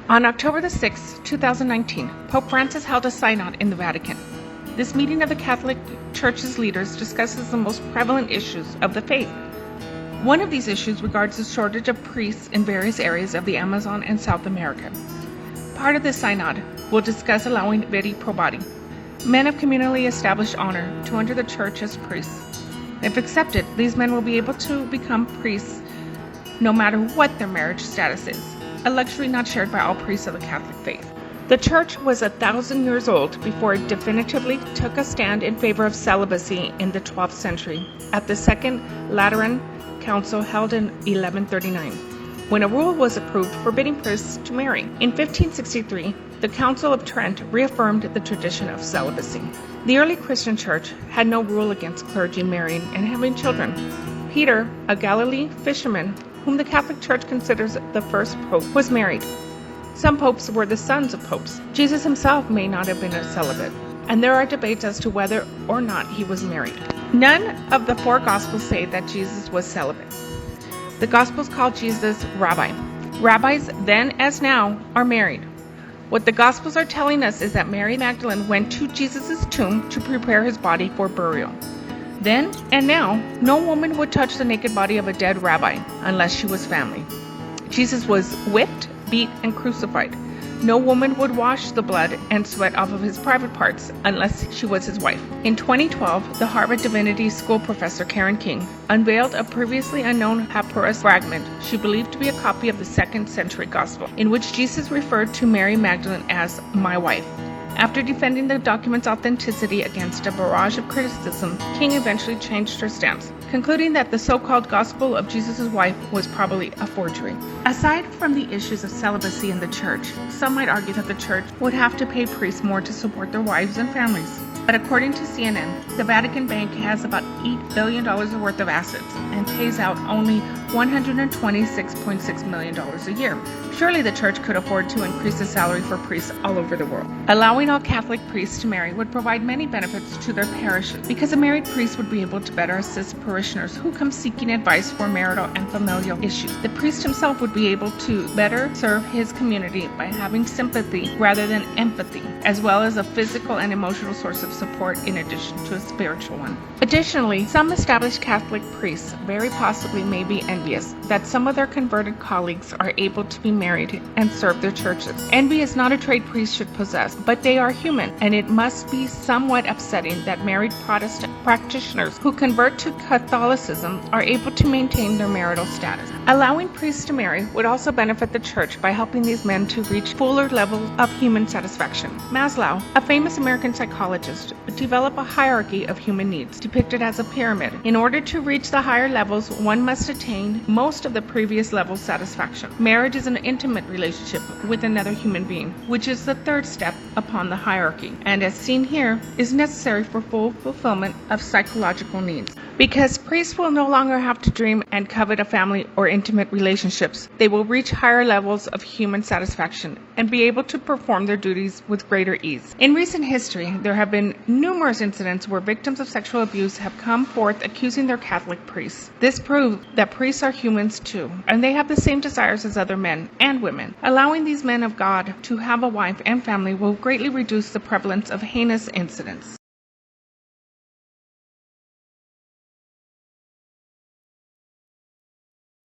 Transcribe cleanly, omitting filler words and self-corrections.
On October the 6th, 2019, Pope Francis held a synod in the Vatican. This meeting of the Catholic Church's leaders discusses the most prevalent issues of the faith. One of these issues regards the shortage of priests in various areas of the Amazon and South America. Part of this synod will discuss allowing viri probati, men of communally established honor, to enter the Church as priests. If accepted, these men will be able to become priests no matter what their marriage status is, a luxury not shared by all priests of the Catholic faith. The Church was 1,000 years old before it definitively took a stand in favor of celibacy in the 12th century at the Second Lateran Council held in 1139, when a rule was approved forbidding priests to marry. In 1563, the Council of Trent reaffirmed the tradition of celibacy. The early Christian Church had no rule against clergy marrying and having children. Peter, a Galilee fisherman, whom the Catholic Church considers the first pope, was married. Some popes were the sons of popes. Jesus himself may not have been a celibate, and there are debates as to whether or not he was married. None of the four Gospels say that Jesus was celibate. The Gospels call Jesus Rabbi. Rabbis, then as now, are married. What the Gospels are telling us is that Mary Magdalene went to Jesus' tomb to prepare his body for burial. Then and now, no woman would touch the naked body of a dead rabbi unless she was family. Jesus was whipped, beat, and crucified. No woman would wash the blood and sweat off of his private parts unless she was his wife. In 2012, the Harvard Divinity School professor Karen King unveiled a previously unknown papyrus fragment she believed to be a copy of the 2nd century gospel, in which Jesus referred to Mary Magdalene as "my wife." After defending the document's authenticity against a barrage of criticism, King eventually changed her stance, concluding that the so-called Gospel of Jesus' wife was probably a forgery. Aside from the issues of celibacy in the Church, some might argue that the Church would have to pay priests more to support their wives and families. But according to CNN, the Vatican Bank has about $8 billion worth of assets and pays out only $126.6 million a year. Surely the Church could afford to increase the salary for priests all over the world. Allowing all Catholic priests to marry would provide many benefits to their parishes, because a married priest would be able to better assist parishioners who come seeking advice for marital and familial issues. The priest himself would be able to better serve his community by having sympathy rather than empathy, as well as a physical and emotional source of support in addition to a spiritual one. Additionally, some established Catholic priests very possibly may be envious that some of their converted colleagues are able to be married and serve their churches. Envy is not a trait priests should possess, but they are human, and it must be somewhat upsetting that married Protestant practitioners who convert to Catholicism are able to maintain their marital status. Allowing priests to marry would also benefit the Church by helping these men to reach fuller levels of human satisfaction. Maslow, a famous American psychologist, developed a hierarchy of human needs, depicted as a pyramid. In order to reach the higher levels, one must attain most of the previous level's satisfaction. Marriage is an intimate relationship with another human being, which is the third step upon the hierarchy, and as seen here, is necessary for full fulfillment of psychological needs. Because priests will no longer have to dream and covet a family or intimate relationships, they will reach higher levels of human satisfaction and be able to perform their duties with greater ease. In recent history, there have been numerous incidents where victims of sexual abuse have come forth accusing their Catholic priests. This proves that priests are humans too, and they have the same desires as other men and women. Allowing these men of God to have a wife and family will greatly reduce the prevalence of heinous incidents.